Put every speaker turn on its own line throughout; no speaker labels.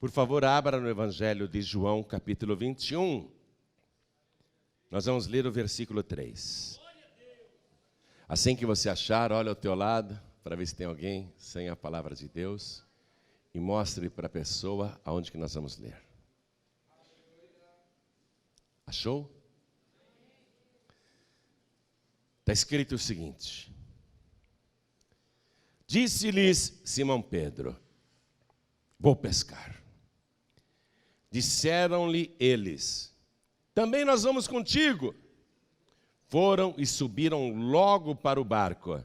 Por favor, abra no Evangelho de João, capítulo 21. Nós vamos ler o versículo 3. Assim que você achar, olha ao teu lado, para ver se tem alguém sem a palavra de Deus, e mostre para a pessoa aonde que nós vamos ler. Achou? Está escrito o seguinte: disse-lhes Simão Pedro: vou pescar. Disseram-lhe eles: também nós vamos contigo. Foram e subiram logo para o barco,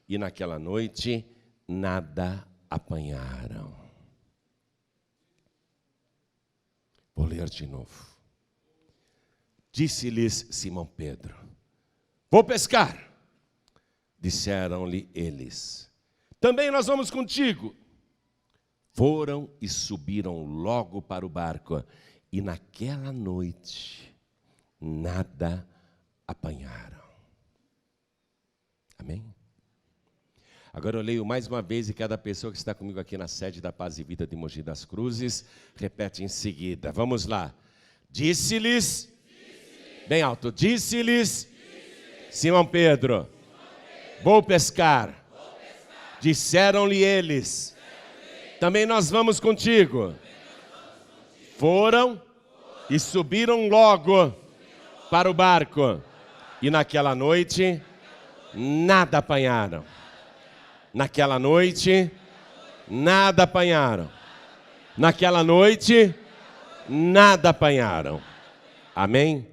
e naquela noite nada apanharam. Vou ler de novo. Disse-lhes Simão Pedro: vou pescar. Disseram-lhe eles: também nós vamos contigo. Foram e subiram logo para o barco, e naquela noite nada apanharam. Amém? Agora eu leio mais uma vez, e cada pessoa que está comigo aqui na sede da Paz e Vida de Mogi das Cruzes repete em seguida. Vamos lá. Disse-lhes, bem alto, disse-lhes Simão Pedro: vou pescar. Disseram-lhe eles: também nós vamos contigo. Foram e subiram logo para o barco, e naquela noite nada apanharam. Naquela noite nada apanharam. Naquela noite nada apanharam. Amém?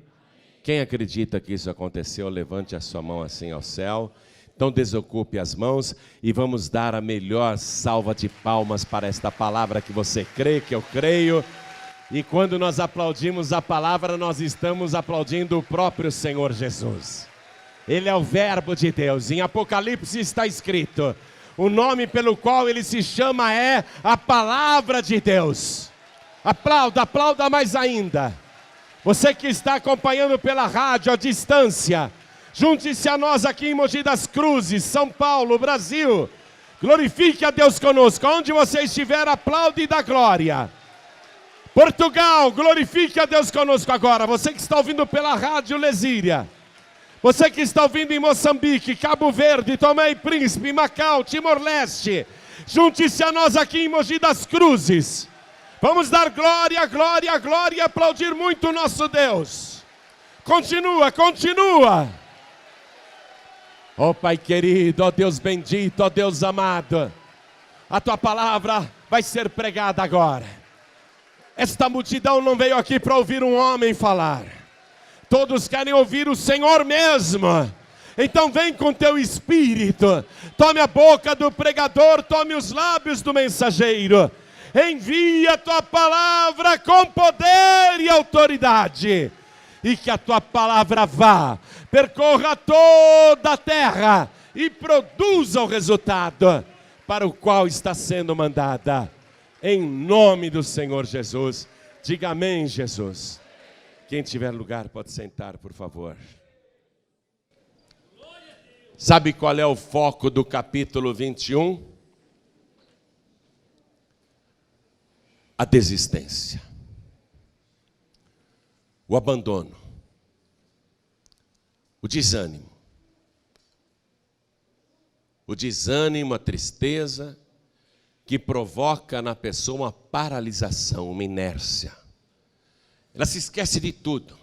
Quem acredita que isso aconteceu, levante a sua mão assim ao céu. Então desocupe as mãos e vamos dar a melhor salva de palmas para esta palavra que você crê, que eu creio. E quando nós aplaudimos a palavra, nós estamos aplaudindo o próprio Senhor Jesus. Ele é o verbo de Deus. Em Apocalipse está escrito: o nome pelo qual ele se chama é a palavra de Deus. Aplauda, aplauda mais ainda. Você que está acompanhando pela rádio à distância, junte-se a nós aqui em Mogi das Cruzes, São Paulo, Brasil. Glorifique a Deus conosco. Onde você estiver, aplaude e dá glória. Portugal, glorifique a Deus conosco agora. Você que está ouvindo pela rádio Lesíria. Você que está ouvindo em Moçambique, Cabo Verde, Tomé e Príncipe, Macau, Timor-Leste. Junte-se a nós aqui em Mogi das Cruzes. Vamos dar glória, glória, glória e aplaudir muito o nosso Deus. Continua, continua. Ó Pai querido, ó Deus bendito, ó Deus amado, a Tua palavra vai ser pregada agora. Esta multidão não veio aqui para ouvir um homem falar. Todos querem ouvir o Senhor mesmo. Então vem com Teu Espírito. Tome a boca do pregador, tome os lábios do mensageiro. Envia a Tua palavra com poder e autoridade. E que a Tua palavra vá, percorra toda a terra e produza o resultado para o qual está sendo mandada. Em nome do Senhor Jesus. Diga amém, Jesus. Quem tiver lugar pode sentar, por favor. Sabe qual é o foco do capítulo 21? A desistência. O abandono. O desânimo. O desânimo, a tristeza, que provoca na pessoa uma paralisação, uma inércia. Ela se esquece de tudo.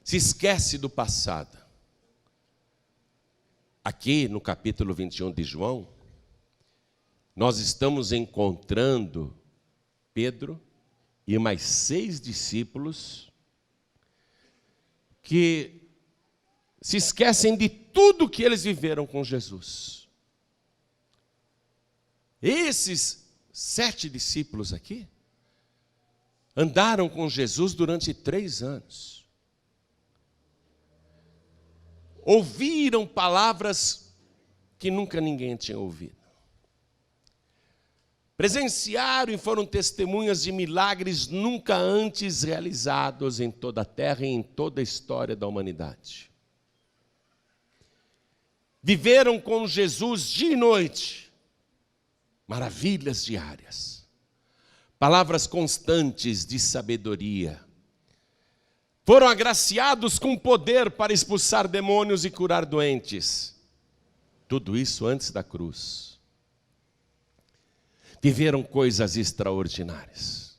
Se esquece do passado. Aqui no capítulo 21 de João, nós estamos encontrando Pedro e mais 6 discípulos que se esquecem de tudo que eles viveram com Jesus. Esses 7 discípulos aqui andaram com Jesus durante 3 anos. Ouviram palavras que nunca ninguém tinha ouvido. Presenciaram e foram testemunhas de milagres nunca antes realizados em toda a terra e em toda a história da humanidade. Viveram com Jesus dia e noite, maravilhas diárias. palavras constantes de sabedoria. Foram agraciados com poder para expulsar demônios e curar doentes. Tudo isso antes da cruz. Viveram coisas extraordinárias.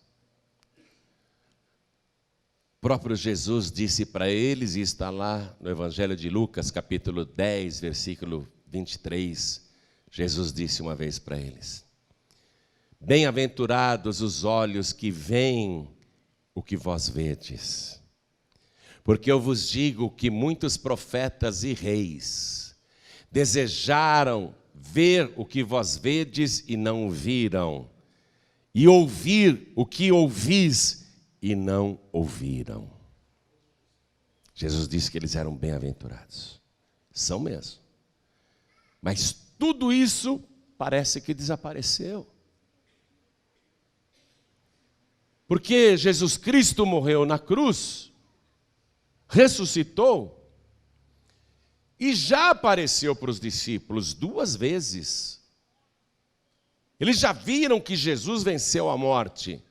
O próprio Jesus disse para eles, e está lá no Evangelho de Lucas, capítulo 10, versículo 23, Jesus disse uma vez para eles: bem-aventurados os olhos que veem o que vós vedes. Porque eu vos digo que muitos profetas e reis desejaram ver o que vós vedes e não viram, e ouvir o que ouvis e não ouviram. Jesus disse que eles eram bem-aventurados. São mesmo. Mas tudo isso parece que desapareceu. Porque Jesus Cristo morreu na cruz, ressuscitou, e já apareceu para os discípulos 2 vezes. Eles já viram que Jesus venceu a morte.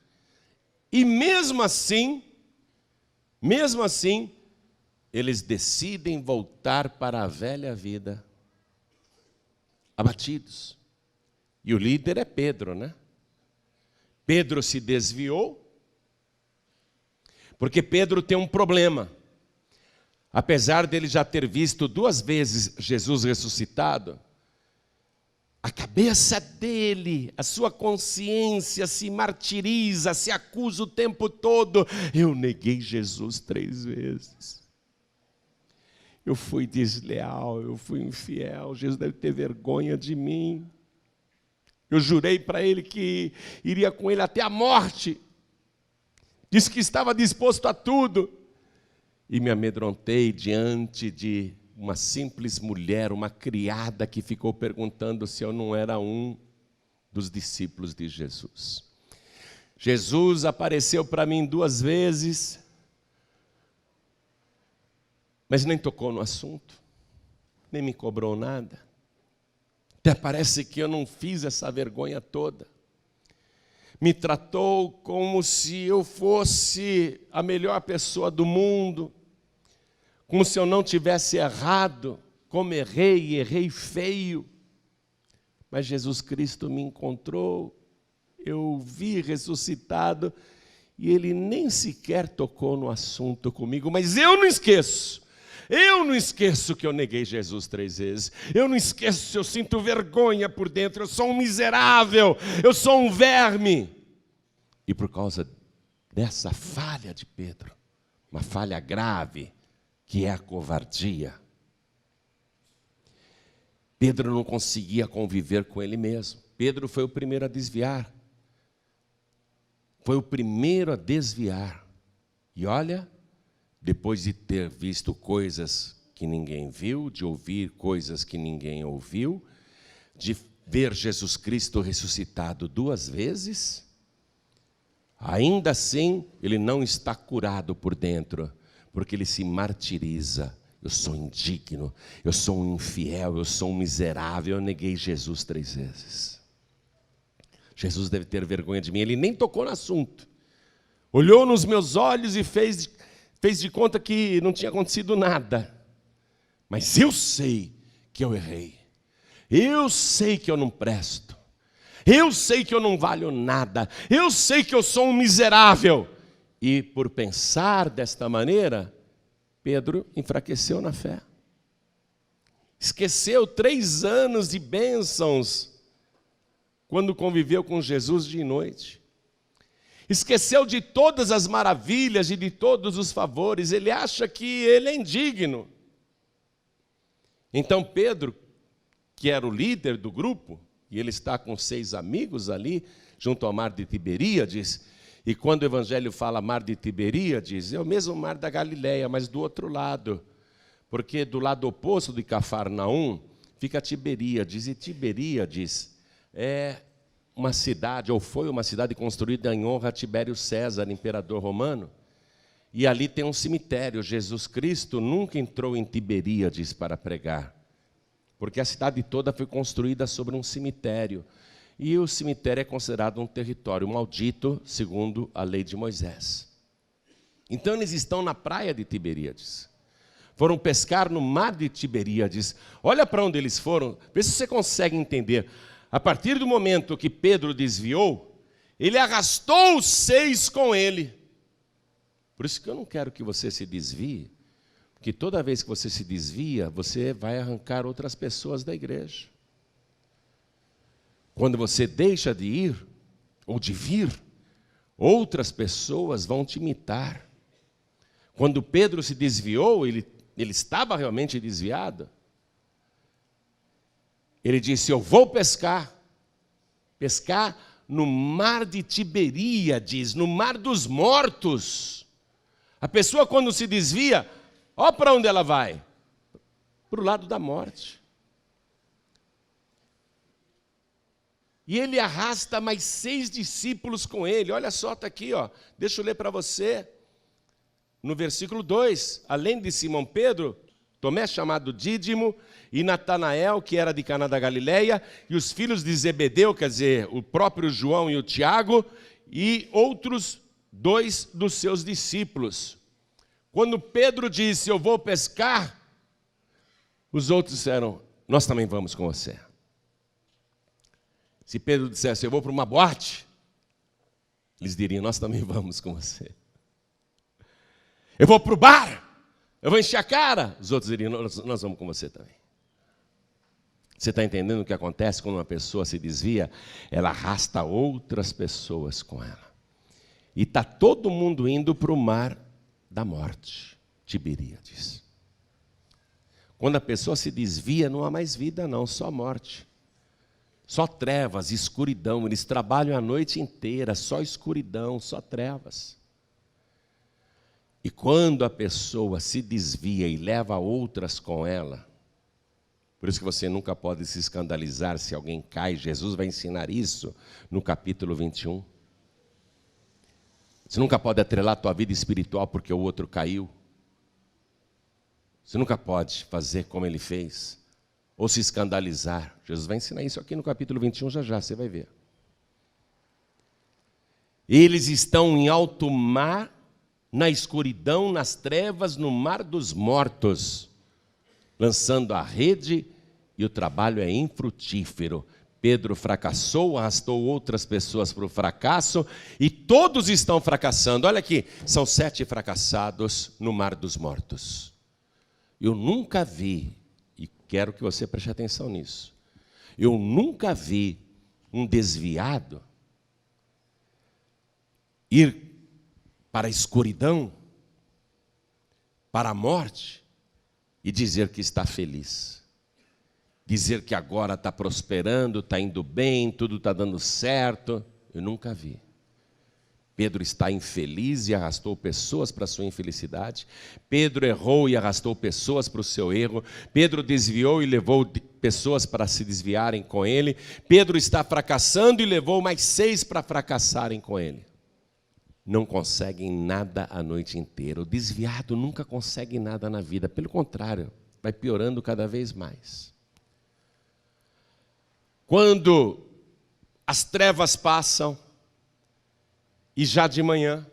E mesmo assim, eles decidem voltar para a velha vida, abatidos. E o líder é Pedro, né? Pedro se desviou, porque Pedro tem um problema. Apesar dele já ter visto 2 vezes Jesus ressuscitado, a cabeça dele, a sua consciência se martiriza, se acusa o tempo todo. Eu neguei Jesus 3 vezes. Eu fui desleal, eu fui infiel. Jesus deve ter vergonha de mim. Eu jurei para ele que iria com ele até a morte. Disse que estava disposto a tudo. E me amedrontei diante de uma simples mulher, uma criada que ficou perguntando se eu não era um dos discípulos de Jesus. Jesus apareceu para mim 2 vezes, mas nem tocou no assunto, nem me cobrou nada. Até parece que eu não fiz essa vergonha toda. Me tratou como se eu fosse a melhor pessoa do mundo, como se eu não tivesse errado, como errei, e errei feio. Mas Jesus Cristo me encontrou, eu o vi ressuscitado, e Ele nem sequer tocou no assunto comigo. Mas eu não esqueço que eu neguei Jesus 3 vezes. Eu não esqueço, eu sinto vergonha por dentro, eu sou um miserável, eu sou um verme. E por causa dessa falha de Pedro, uma falha grave, que é a covardia, Pedro não conseguia conviver com ele mesmo. Pedro foi o primeiro a desviar. Foi o primeiro a desviar. E olha, depois de ter visto coisas que ninguém viu, de ouvir coisas que ninguém ouviu, de ver Jesus Cristo ressuscitado 2 vezes, ainda assim ele não está curado por dentro, porque ele se martiriza. Eu sou indigno, eu sou um infiel, eu sou um miserável, eu neguei Jesus 3 vezes. Jesus deve ter vergonha de mim. Ele nem tocou no assunto. Olhou nos meus olhos e fez de conta que não tinha acontecido nada. Mas eu sei que eu errei. Eu sei que eu não presto. Eu sei que eu não valho nada. Eu sei que eu sou um miserável. E por pensar desta maneira, Pedro enfraqueceu na fé. Esqueceu 3 anos de bênçãos quando conviveu com Jesus dia e noite. Esqueceu de todas as maravilhas e de todos os favores. Ele acha que ele é indigno. Então Pedro, que era o líder do grupo, e ele está com 6 amigos ali, junto ao mar de Tiberíades. E quando o Evangelho fala mar de Tiberíades, é o mesmo mar da Galileia, mas do outro lado. Porque do lado oposto de Cafarnaum fica Tiberíades. E Tiberíades é uma cidade, ou foi uma cidade construída em honra a Tibério César, imperador romano. E ali tem um cemitério. Jesus Cristo nunca entrou em Tiberíades para pregar, porque a cidade toda foi construída sobre um cemitério. e o cemitério é considerado um território maldito, segundo a lei de Moisés. Então eles estão na praia de Tiberíades. Foram pescar no mar de Tiberíades. Olha para onde eles foram, vê se você consegue entender. A partir do momento que Pedro desviou, ele arrastou os 6 com ele. Por isso que eu não quero que você se desvie, porque toda vez que você se desvia, você vai arrancar outras pessoas da igreja. Quando você deixa de ir, ou de vir, outras pessoas vão te imitar. Quando Pedro se desviou, ele estava realmente desviado. Ele disse, eu vou pescar no mar de Tiberíades, no mar dos mortos. A pessoa quando se desvia, olha para onde ela vai? Para o lado da morte. E ele arrasta mais 6 discípulos com ele. Olha só, está aqui, ó. Deixa eu ler para você. No versículo 2, além de Simão Pedro, Tomé chamado Dídimo, e Natanael, que era de Caná da Galileia, e os filhos de Zebedeu, quer dizer, o próprio João e o Tiago, e outros 2 dos seus discípulos. Quando Pedro disse, eu vou pescar, os outros disseram, nós também vamos com você. Se Pedro dissesse, eu vou para uma boate, eles diriam, nós também vamos com você. Eu vou para o bar, eu vou encher a cara. Os outros diriam, nós vamos com você também. Você está entendendo o que acontece quando uma pessoa se desvia? Ela arrasta outras pessoas com ela. E está todo mundo indo para o mar da morte, Tiberíades. Quando a pessoa se desvia, não há mais vida não, só morte. Só trevas, escuridão. Eles trabalham a noite inteira, só escuridão, só trevas. E quando a pessoa se desvia e leva outras com ela, por isso que você nunca pode se escandalizar se alguém cai. Jesus vai ensinar isso no capítulo 21. Você nunca pode atrelar a tua vida espiritual porque o outro caiu. Você nunca pode fazer como ele fez, ou se escandalizar. Jesus vai ensinar isso aqui no capítulo 21, já, você vai ver. Eles estão em alto mar, na escuridão, nas trevas, no mar dos mortos, lançando a rede, e o trabalho é infrutífero. Pedro fracassou, arrastou outras pessoas para o fracasso, e todos estão fracassando. Olha aqui, são 7 fracassados no mar dos mortos. Eu nunca vi, e quero que você preste atenção nisso, eu nunca vi um desviado ir para a escuridão, para a morte, e dizer que está feliz. Dizer que agora está prosperando, está indo bem, tudo está dando certo. Eu nunca vi. Pedro está infeliz e arrastou pessoas para a sua infelicidade. Pedro errou e arrastou pessoas para o seu erro. Pedro desviou e levou pessoas para se desviarem com ele. Pedro está fracassando e levou mais 6 para fracassarem com ele. Não conseguem nada a noite inteira. O desviado nunca consegue nada na vida. Pelo contrário, vai piorando cada vez mais. Quando as trevas passam, e já de manhã,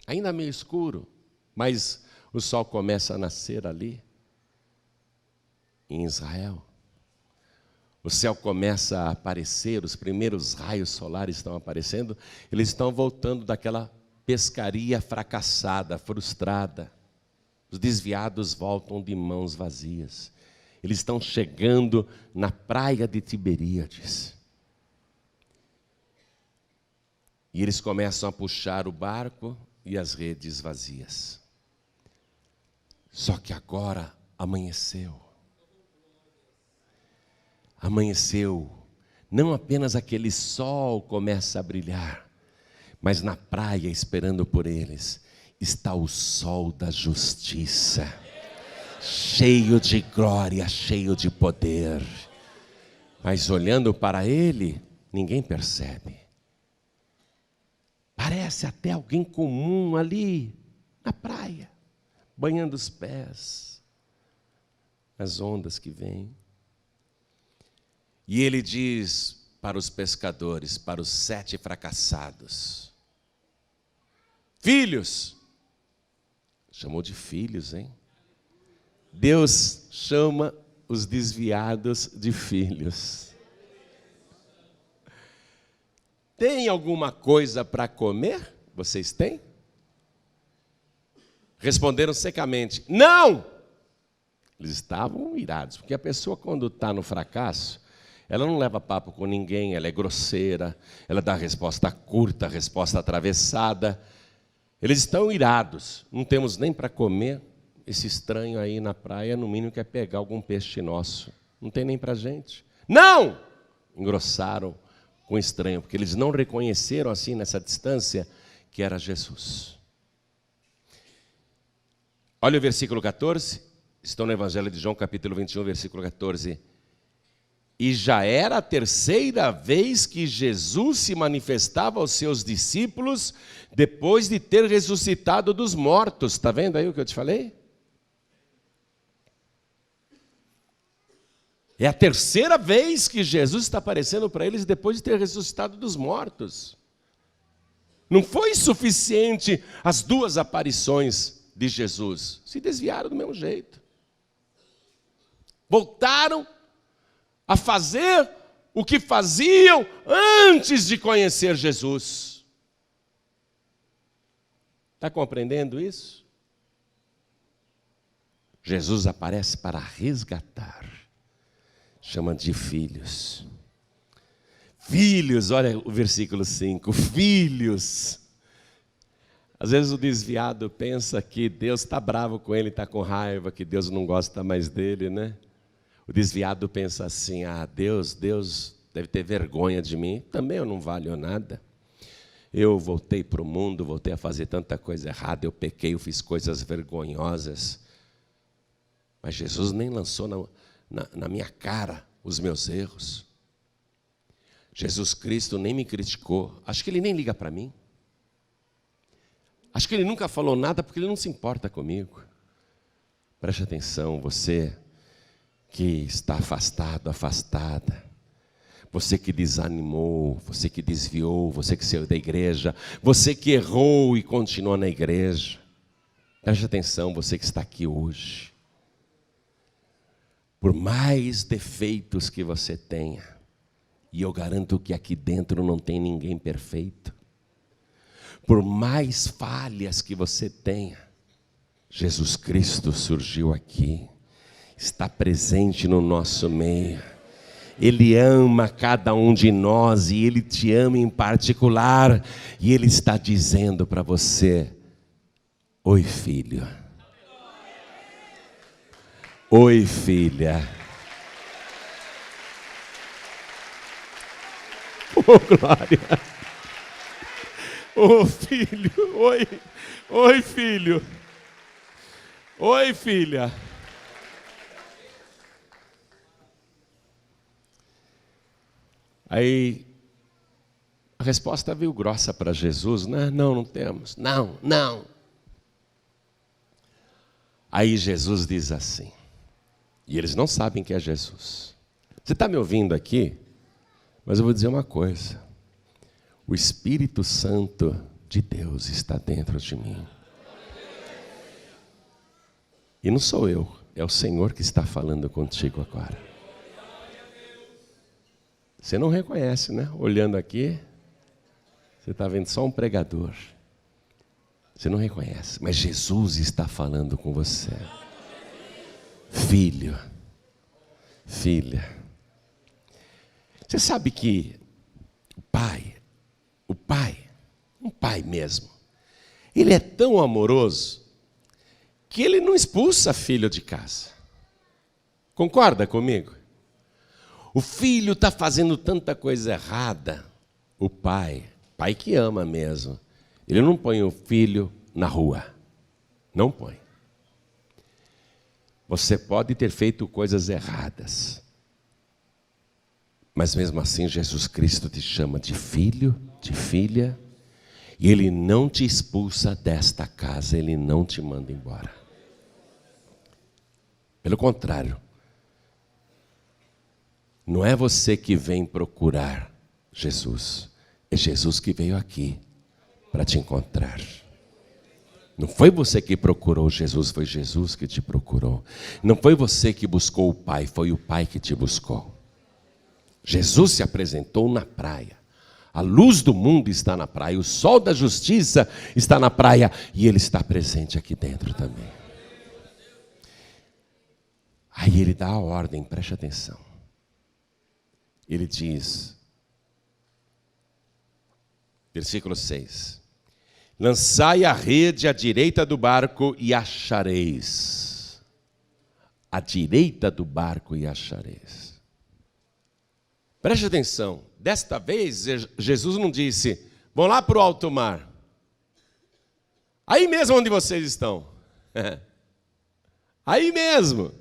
ainda meio escuro, mas o sol começa a nascer ali, em Israel. O céu começa a aparecer, os primeiros raios solares estão aparecendo, eles estão voltando daquela pescaria fracassada, frustrada. Os desviados voltam de mãos vazias. Eles estão chegando na praia de Tiberíades. E eles começam a puxar o barco e as redes vazias. Só que agora amanheceu. Amanheceu. Não apenas aquele sol começa a brilhar, mas na praia, esperando por eles, está o sol da justiça, cheio de glória, cheio de poder. Mas olhando para ele, ninguém percebe. Parece até alguém comum ali, na praia, banhando os pés, as ondas que vêm. E ele diz para os pescadores, para os 7 fracassados. Filhos. Chamou de filhos, hein? Deus chama os desviados de filhos. Tem alguma coisa para comer? Vocês têm? Responderam secamente, não! Eles estavam irados, porque a pessoa quando está no fracasso, ela não leva papo com ninguém, ela é grosseira, ela dá resposta curta, resposta atravessada. Eles estão irados, não temos nem para comer. Esse estranho aí na praia, no mínimo, quer pegar algum peixe nosso. Não tem nem para a gente. Não! Engrossaram com o estranho, porque eles não reconheceram assim, nessa distância, que era Jesus. Olha o versículo 14. Estão no Evangelho de João, capítulo 21, versículo 14. E já era a 3ª vez que Jesus se manifestava aos seus discípulos, depois de ter ressuscitado dos mortos. Está vendo aí o que eu te falei? É a 3ª vez que Jesus está aparecendo para eles depois de ter ressuscitado dos mortos. Não foi suficiente as 2 aparições de Jesus. Se desviaram do mesmo jeito. Voltaram a fazer o que faziam antes de conhecer Jesus. Está compreendendo isso? Jesus aparece para resgatar. Chama de filhos. Filhos, olha o versículo 5. Filhos. Às vezes o desviado pensa que Deus está bravo com ele, está com raiva, que Deus não gosta mais dele, né? O desviado pensa assim, Deus deve ter vergonha de mim. Também eu não valho nada. Eu voltei para o mundo, voltei a fazer tanta coisa errada, eu pequei, eu fiz coisas vergonhosas. Mas Jesus nem lançou na minha cara os meus erros. Jesus Cristo nem me criticou. Acho que Ele nem liga para mim. Acho que Ele nunca falou nada porque Ele não se importa comigo. Preste atenção, você que está afastado, afastada, você que desanimou, você que desviou, você que saiu da igreja, você que errou e continuou na igreja. Preste atenção, você que está aqui hoje. Por mais defeitos que você tenha, e eu garanto que aqui dentro não tem ninguém perfeito, por mais falhas que você tenha, Jesus Cristo surgiu aqui, está presente no nosso meio. Ele ama cada um de nós e Ele te ama em particular. E Ele está dizendo para você, oi filho, oi filha. Oh glória, oh filho, oi filho, oi filha. Aí a resposta veio grossa para Jesus, né? Não temos, não. Aí Jesus diz assim, e eles não sabem que é Jesus. Você está me ouvindo aqui? Mas eu vou dizer uma coisa, o Espírito Santo de Deus está dentro de mim. E não sou eu, é o Senhor que está falando contigo agora. Você não reconhece, né? Olhando aqui, você está vendo só um pregador. Você não reconhece, mas Jesus está falando com você. Filho, filha. Você sabe que um pai mesmo, ele é tão amoroso que ele não expulsa filho de casa. Concorda comigo? O filho está fazendo tanta coisa errada. O pai que ama mesmo, ele não põe o filho na rua. Não põe. Você pode ter feito coisas erradas, mas mesmo assim Jesus Cristo te chama de filho, de filha, e Ele não te expulsa desta casa, Ele não te manda embora. Pelo contrário, não é você que vem procurar Jesus. É Jesus que veio aqui para te encontrar. Não foi você que procurou Jesus, foi Jesus que te procurou. Não foi você que buscou o Pai, foi o Pai que te buscou. Jesus se apresentou na praia. A luz do mundo está na praia, o sol da justiça está na praia e Ele está presente aqui dentro também. Aí Ele dá a ordem, preste atenção. Ele diz, versículo 6, lançai a rede à direita do barco e achareis. À direita do barco e achareis. Preste atenção, desta vez Jesus não disse, vão lá para o alto mar. Aí mesmo onde vocês estão. Aí mesmo.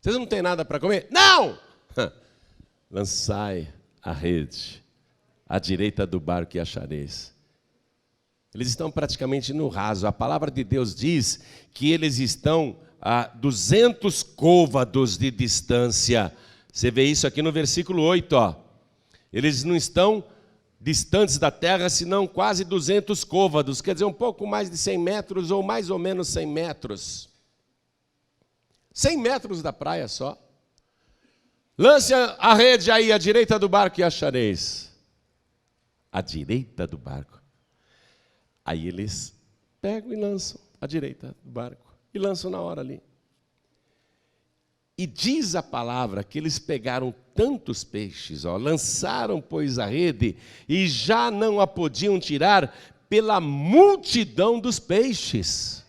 Vocês não têm nada para comer? Não! Lançai a rede à direita do barco e achareis. Eles estão praticamente no raso. A palavra de Deus diz que eles estão a 200 côvados de distância. Você vê isso aqui no versículo 8, ó. Eles não estão distantes da terra, senão quase 200 côvados, quer dizer, um pouco mais de 100 metros ou mais ou menos 100 metros. 100 metros da praia só. Lance a rede aí à direita do barco e achareis. À direita do barco. Aí eles pegam e lançam à direita do barco. E lançam na hora ali. E diz a palavra que eles pegaram tantos peixes, ó, lançaram, pois, a rede, e já não a podiam tirar pela multidão dos peixes.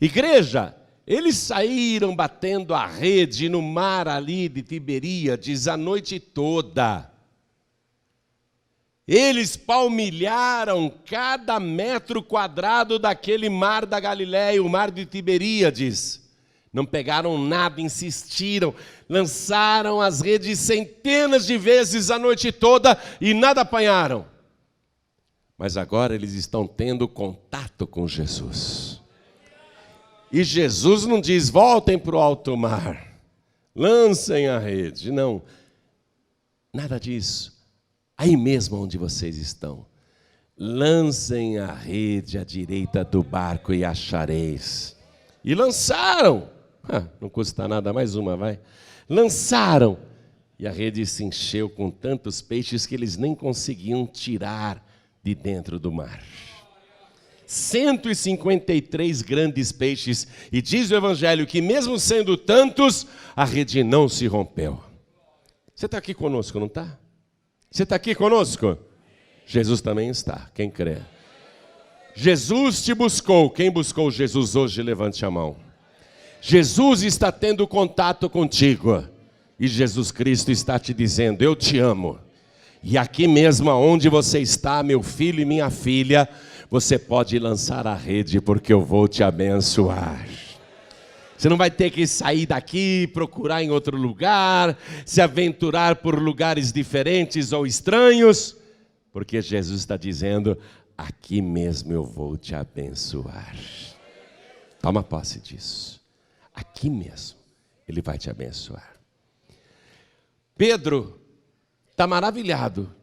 Igreja, eles saíram batendo a rede no mar ali de Tiberíades a noite toda. Eles palmilharam cada metro quadrado daquele mar da Galileia, o mar de Tiberíades. Não pegaram nada, insistiram, lançaram as redes centenas de vezes a noite toda e nada apanharam. Mas agora eles estão tendo contato com Jesus. E Jesus não diz, voltem para o alto mar, lancem a rede. Não, nada disso. Aí mesmo onde vocês estão, lancem a rede à direita do barco e achareis. E lançaram. Não custa nada, mais uma, vai. Lançaram. E a rede se encheu com tantos peixes que eles nem conseguiam tirar de dentro do mar. 153 grandes peixes. E diz o Evangelho que mesmo sendo tantos, a rede não se rompeu. Você está aqui conosco, não está? Você está aqui conosco? Jesus também está, quem crê. Jesus te buscou. Quem buscou Jesus hoje, levante a mão. Jesus está tendo contato contigo. E Jesus Cristo está te dizendo, eu te amo. E aqui mesmo onde você está, meu filho e minha filha, você pode lançar a rede, porque eu vou te abençoar. Você não vai ter que sair daqui, procurar em outro lugar, se aventurar por lugares diferentes ou estranhos, porque Jesus está dizendo, aqui mesmo eu vou te abençoar. Toma posse disso. Aqui mesmo Ele vai te abençoar. Pedro está maravilhado.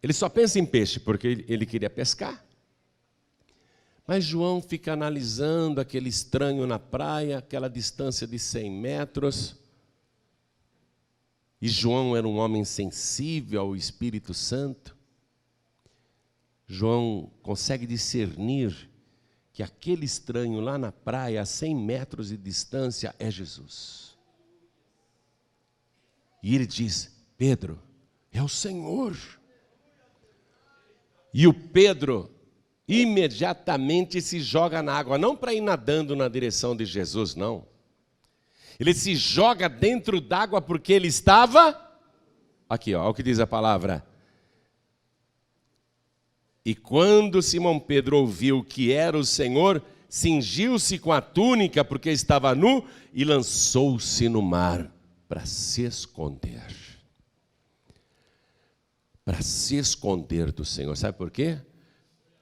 Ele só pensa em peixe, porque ele queria pescar. Mas João fica analisando aquele estranho na praia, aquela distância de 100 metros. E João era um homem sensível ao Espírito Santo. João consegue discernir que aquele estranho lá na praia, a 100 metros de distância, é Jesus. E ele diz, Pedro, é o Senhor. E o Pedro imediatamente se joga na água, não para ir nadando na direção de Jesus, não. Ele se joga dentro d'água porque ele estava, aqui ó, olha o que diz a palavra. E quando Simão Pedro ouviu que era o Senhor, cingiu-se com a túnica porque estava nu e lançou-se no mar para se esconder. Para se esconder do Senhor. Sabe por quê?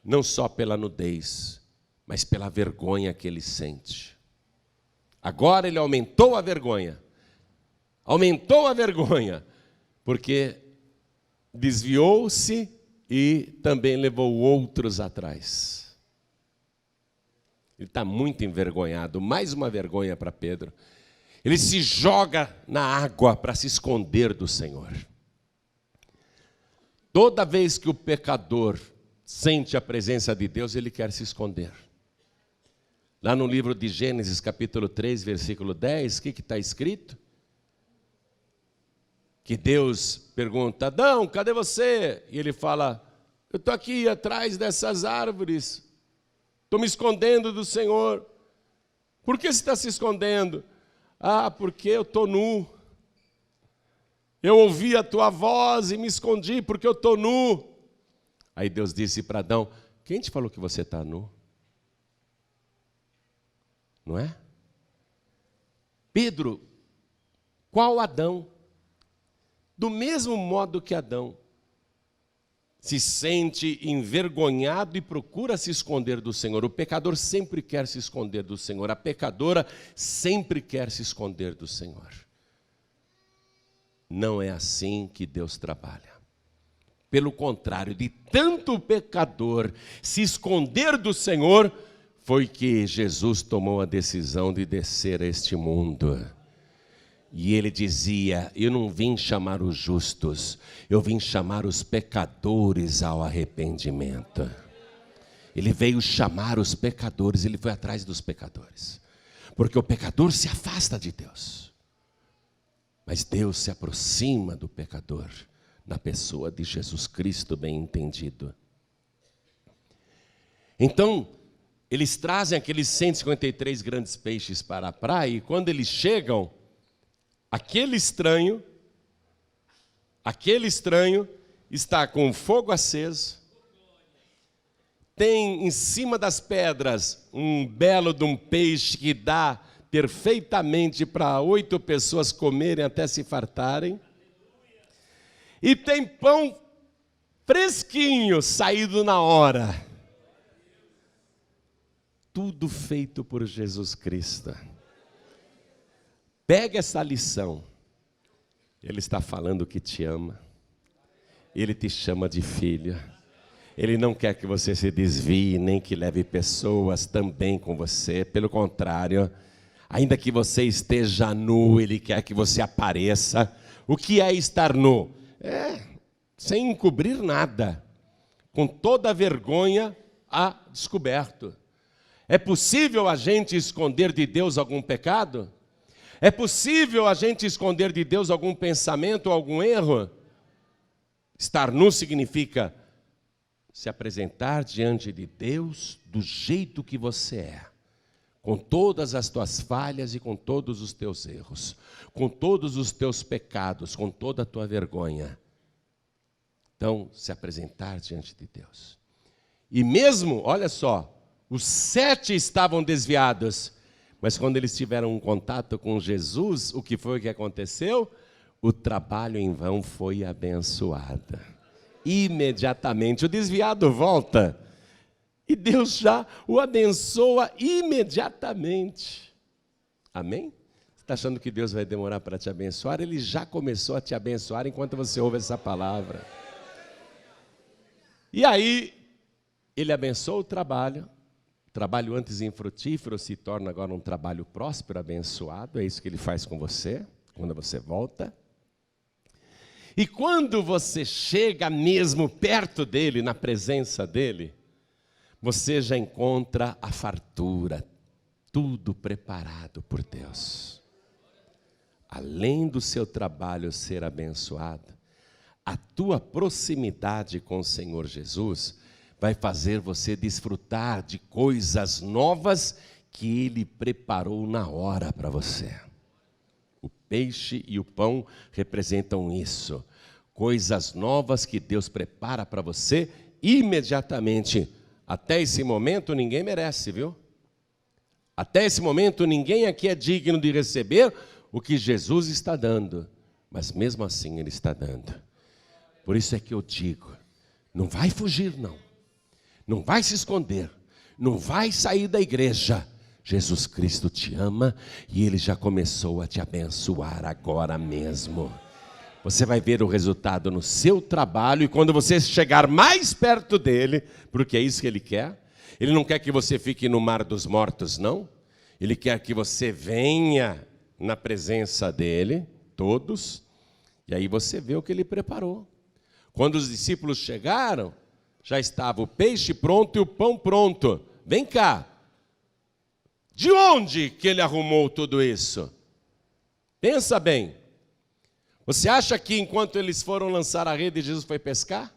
Não só pela nudez, mas pela vergonha que ele sente. Agora ele aumentou a vergonha. Aumentou a vergonha. porque desviou-se e também levou outros atrás. Ele está muito envergonhado, mais uma vergonha para Pedro. Ele se joga na água para se esconder do Senhor. Toda vez que o pecador sente a presença de Deus, ele quer se esconder. Lá no livro de Gênesis, capítulo 3, versículo 10, o que está escrito? Que Deus pergunta: Adão, cadê você? E ele fala: eu estou aqui atrás dessas árvores, estou me escondendo do Senhor. Por que você está se escondendo? Ah, porque eu estou nu. Eu ouvi a tua voz e me escondi porque eu estou nu. Aí Deus disse para Adão: quem te falou que você está nu? Não é? Pedro, qual Adão? Do mesmo modo que Adão se sente envergonhado e procura se esconder do Senhor. O pecador sempre quer se esconder do Senhor. A pecadora sempre quer se esconder do Senhor. Não é assim que Deus trabalha. Pelo contrário, de tanto o pecador se esconder do Senhor, foi que Jesus tomou a decisão de descer a este mundo. E ele dizia: eu não vim chamar os justos, eu vim chamar os pecadores ao arrependimento. Ele veio chamar os pecadores, ele foi atrás dos pecadores. Porque o pecador se afasta de Deus. Mas Deus se aproxima do pecador, na pessoa de Jesus Cristo bem entendido. Então, eles trazem aqueles 153 grandes peixes para a praia, e quando eles chegam, aquele estranho está com fogo aceso, tem em cima das pedras um belo de um peixe que dá perfeitamente para 8 pessoas comerem até se fartarem, e tem pão fresquinho, saído na hora. Tudo feito por Jesus Cristo. Pega essa lição. Ele está falando que te ama. Ele te chama de filho. Ele não quer que você se desvie, nem que leve pessoas também com você. Pelo contrário, ainda que você esteja nu, Ele quer que você apareça. O que é estar nu? Sem encobrir nada, com toda a vergonha a descoberto. É possível a gente esconder de Deus algum pecado? É possível a gente esconder de Deus algum pensamento ou algum erro? Estar nu significa se apresentar diante de Deus do jeito que você é, com todas as tuas falhas e com todos os teus erros, com todos os teus pecados, com toda a tua vergonha. Então, se apresentar diante de Deus. E mesmo, olha só, os 7 estavam desviados, mas quando eles tiveram um contato com Jesus, o que foi que aconteceu? O trabalho em vão foi abençoado. Imediatamente, o desviado volta, e Deus já o abençoa imediatamente. Amém? Você está achando que Deus vai demorar para te abençoar? Ele já começou a te abençoar enquanto você ouve essa palavra. E aí, Ele abençoa o trabalho antes infrutífero se torna agora um trabalho próspero, abençoado. É isso que Ele faz com você, quando você volta. E quando você chega mesmo perto dEle, na presença dEle, você já encontra a fartura, tudo preparado por Deus. Além do seu trabalho ser abençoado, a tua proximidade com o Senhor Jesus vai fazer você desfrutar de coisas novas que Ele preparou na hora para você. O peixe e o pão representam isso. Coisas novas que Deus prepara para você imediatamente. Até esse momento ninguém merece, viu? Até esse momento ninguém aqui é digno de receber o que Jesus está dando. Mas mesmo assim Ele está dando. Por isso é que eu digo, não vai fugir não. Não vai se esconder, não vai sair da igreja. Jesus Cristo te ama e Ele já começou a te abençoar agora mesmo. Você vai ver o resultado no seu trabalho, e quando você chegar mais perto dele, porque é isso que ele quer. Ele não quer que você fique no mar dos mortos, não. Ele quer que você venha na presença dele, todos, e aí você vê o que ele preparou. Quando os discípulos chegaram, já estava o peixe pronto e o pão pronto. Vem cá. De onde que ele arrumou tudo isso? Pensa bem. Você acha que enquanto eles foram lançar a rede, Jesus foi pescar?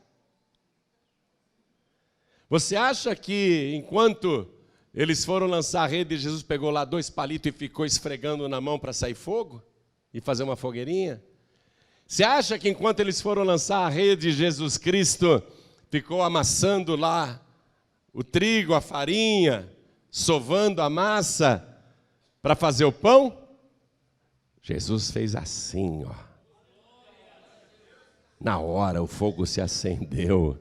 Você acha que enquanto eles foram lançar a rede, Jesus pegou lá 2 palitos e ficou esfregando na mão para sair fogo? E fazer uma fogueirinha? Você acha que enquanto eles foram lançar a rede, Jesus Cristo ficou amassando lá o trigo, a farinha, sovando a massa para fazer o pão? Jesus fez assim, ó. Na hora o fogo se acendeu,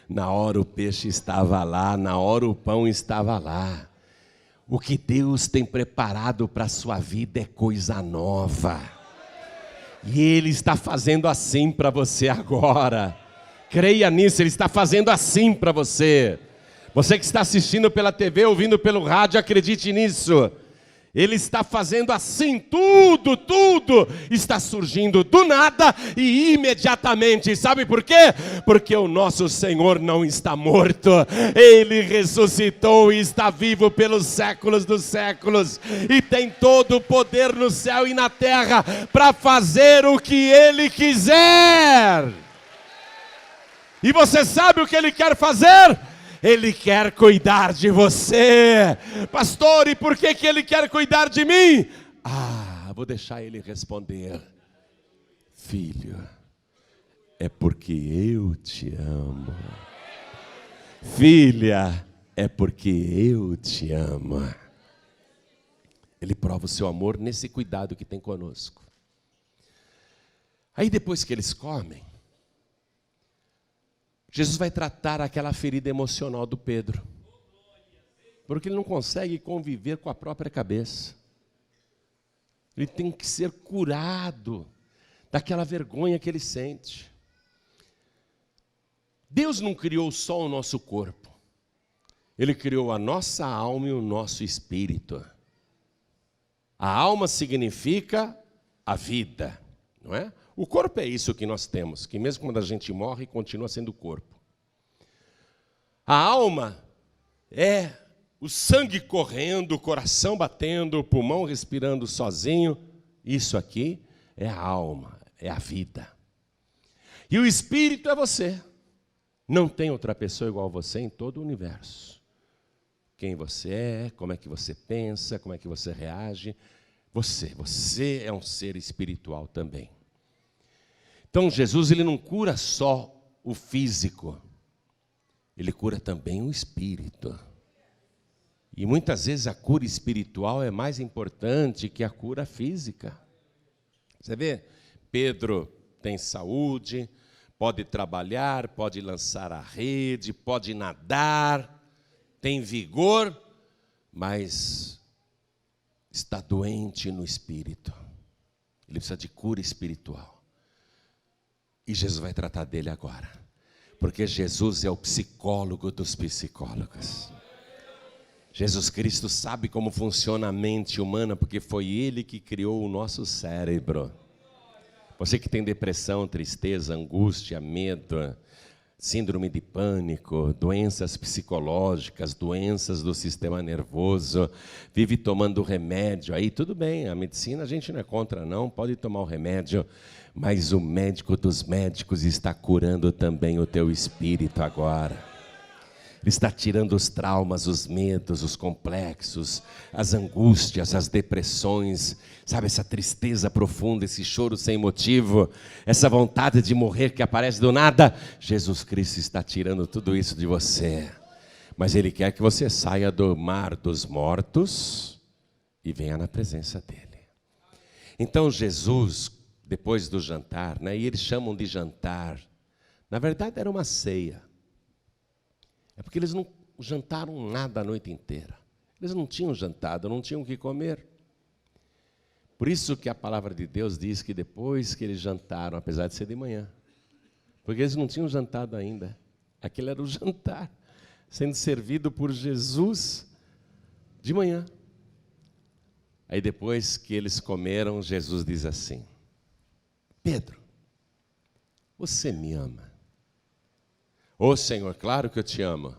na hora o peixe estava lá, na hora o pão estava lá. O que Deus tem preparado para a sua vida é coisa nova. E Ele está fazendo assim para você agora. Creia nisso, Ele está fazendo assim para você. Você que está assistindo pela TV, ouvindo pelo rádio, acredite nisso. Ele está fazendo assim, tudo está surgindo do nada e imediatamente. Sabe por quê? Porque o nosso Senhor não está morto. Ele ressuscitou e está vivo pelos séculos dos séculos. E tem todo o poder no céu e na terra para fazer o que Ele quiser. E você sabe o que Ele quer fazer? Ele quer cuidar de você. Pastor, e por que Ele quer cuidar de mim? Vou deixar Ele responder. Filho, é porque eu te amo. Filha, é porque eu te amo. Ele prova o seu amor nesse cuidado que tem conosco. Aí depois que eles comem, Jesus vai tratar aquela ferida emocional do Pedro, porque ele não consegue conviver com a própria cabeça. Ele tem que ser curado daquela vergonha que ele sente. Deus não criou só o nosso corpo, Ele criou a nossa alma e o nosso espírito. A alma significa a vida, não é? O corpo é isso que nós temos, que mesmo quando a gente morre, continua sendo corpo. A alma é o sangue correndo, o coração batendo, o pulmão respirando sozinho. Isso aqui é a alma, é a vida. E o espírito é você. Não tem outra pessoa igual a você em todo o universo. Quem você é, como é que você pensa, como é que você reage. Você é um ser espiritual também. Então Jesus, ele não cura só o físico, ele cura também o espírito. E muitas vezes a cura espiritual é mais importante que a cura física. Você vê, Pedro tem saúde, pode trabalhar, pode lançar a rede, pode nadar, tem vigor, mas está doente no espírito. Ele precisa de cura espiritual. E Jesus vai tratar dele agora, porque Jesus é o psicólogo dos psicólogos. Jesus Cristo sabe como funciona a mente humana, porque foi Ele que criou o nosso cérebro. Você que tem depressão, tristeza, angústia, medo, síndrome de pânico, doenças psicológicas, doenças do sistema nervoso, vive tomando remédio, aí tudo bem, a medicina a gente não é contra não, pode tomar o remédio, mas o médico dos médicos está curando também o teu espírito agora. Ele está tirando os traumas, os medos, os complexos, as angústias, as depressões, sabe, essa tristeza profunda, esse choro sem motivo, essa vontade de morrer que aparece do nada. Jesus Cristo está tirando tudo isso de você. Mas Ele quer que você saia do mar dos mortos e venha na presença dEle. Então Jesus, depois do jantar, e eles chamam de jantar, na verdade era uma ceia. É porque eles não jantaram nada a noite inteira. Eles não tinham jantado, não tinham o que comer. Por isso que a palavra de Deus diz que depois que eles jantaram, apesar de ser de manhã, porque eles não tinham jantado ainda, aquele era o jantar, sendo servido por Jesus de manhã. Aí depois que eles comeram, Jesus diz assim: Pedro, você me ama? Ô Senhor, claro que eu te amo.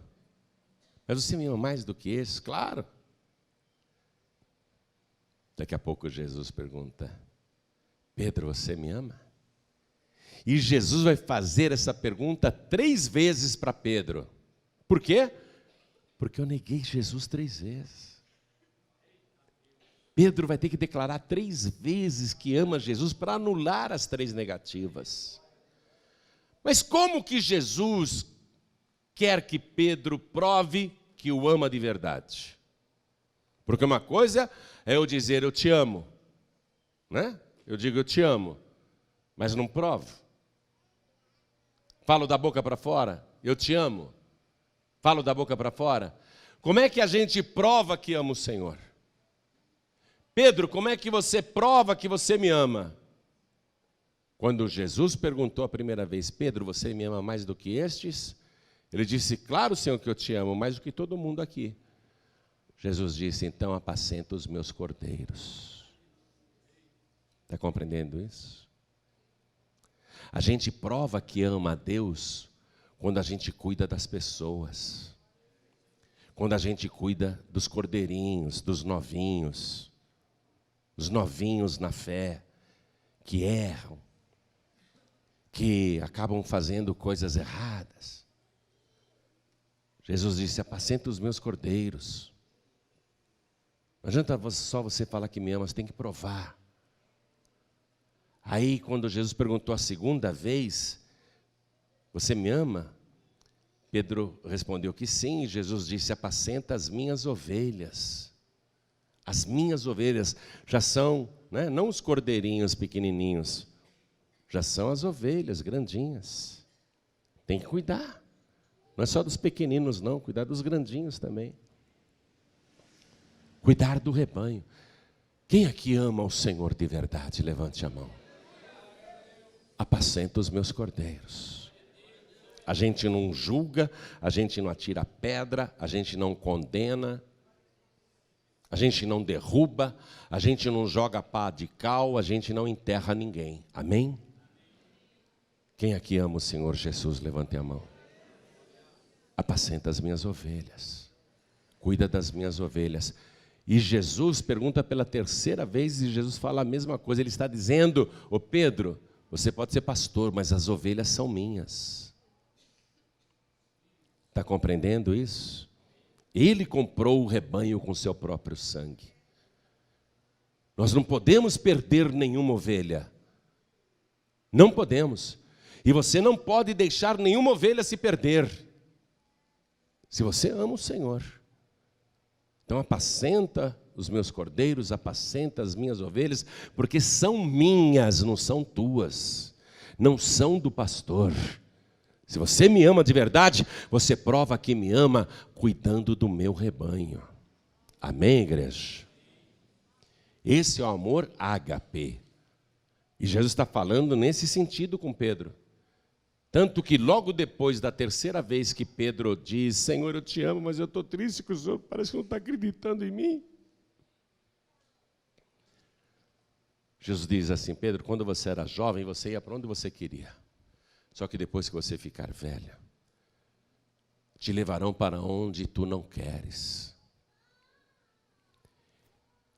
Mas você me ama mais do que esse? Claro. Daqui a pouco Jesus pergunta: Pedro, você me ama? E Jesus vai fazer essa pergunta 3 vezes para Pedro. Por quê? Porque eu neguei Jesus 3 vezes. Pedro vai ter que declarar 3 vezes que ama Jesus para anular as 3 negativas. Mas como que Jesus quer que Pedro prove que o ama de verdade? Porque uma coisa é eu dizer eu te amo, né? Eu digo eu te amo, mas não provo. Falo da boca para fora, eu te amo. Falo da boca para fora. Como é que a gente prova que ama o Senhor? Pedro, como é que você prova que você me ama? Quando Jesus perguntou a primeira vez: Pedro, você me ama mais do que estes? Ele disse: claro, Senhor, que eu te amo, mais do que todo mundo aqui. Jesus disse: então apacenta os meus cordeiros. Está compreendendo isso? A gente prova que ama a Deus quando a gente cuida das pessoas. Quando a gente cuida dos cordeirinhos, dos novinhos. Os novinhos na fé, que erram, que acabam fazendo coisas erradas. Jesus disse: apacenta os meus cordeiros. Não adianta só você falar que me ama, você tem que provar. Aí, quando Jesus perguntou a segunda vez: você me ama? Pedro respondeu que sim, e Jesus disse: apacenta as minhas ovelhas. As minhas ovelhas já são, né, não os cordeirinhos pequenininhos, já são as ovelhas grandinhas. Tem que cuidar. Não é só dos pequeninos não, cuidar dos grandinhos também. Cuidar do rebanho. Quem aqui ama o Senhor de verdade? Levante a mão. Apacenta os meus cordeiros. A gente não julga, a gente não atira pedra, a gente não condena, a gente não derruba, a gente não joga pá de cal, a gente não enterra ninguém. Amém? Quem aqui ama o Senhor Jesus, levante a mão. Apacenta as minhas ovelhas. Cuida das minhas ovelhas. E Jesus pergunta pela 3ª vez, e Jesus fala a mesma coisa. Ele está dizendo: ô Pedro, você pode ser pastor, mas as ovelhas são minhas. Está compreendendo isso? Ele comprou o rebanho com seu próprio sangue. Nós não podemos perder nenhuma ovelha. Não podemos. E você não pode deixar nenhuma ovelha se perder. Se você ama o Senhor. Então apacenta os meus cordeiros, apacenta as minhas ovelhas, porque são minhas, não são tuas. Não são do pastor. Se você me ama de verdade, você prova que me ama cuidando do meu rebanho. Amém, igreja? Esse é o amor ágape. E Jesus está falando nesse sentido com Pedro. Tanto que logo depois da 3ª vez que Pedro diz: Senhor, eu te amo, mas eu estou triste que o Senhor parece que não está acreditando em mim. Jesus diz assim: Pedro, quando você era jovem, você ia para onde você queria. Só que depois que você ficar velho, te levarão para onde tu não queres.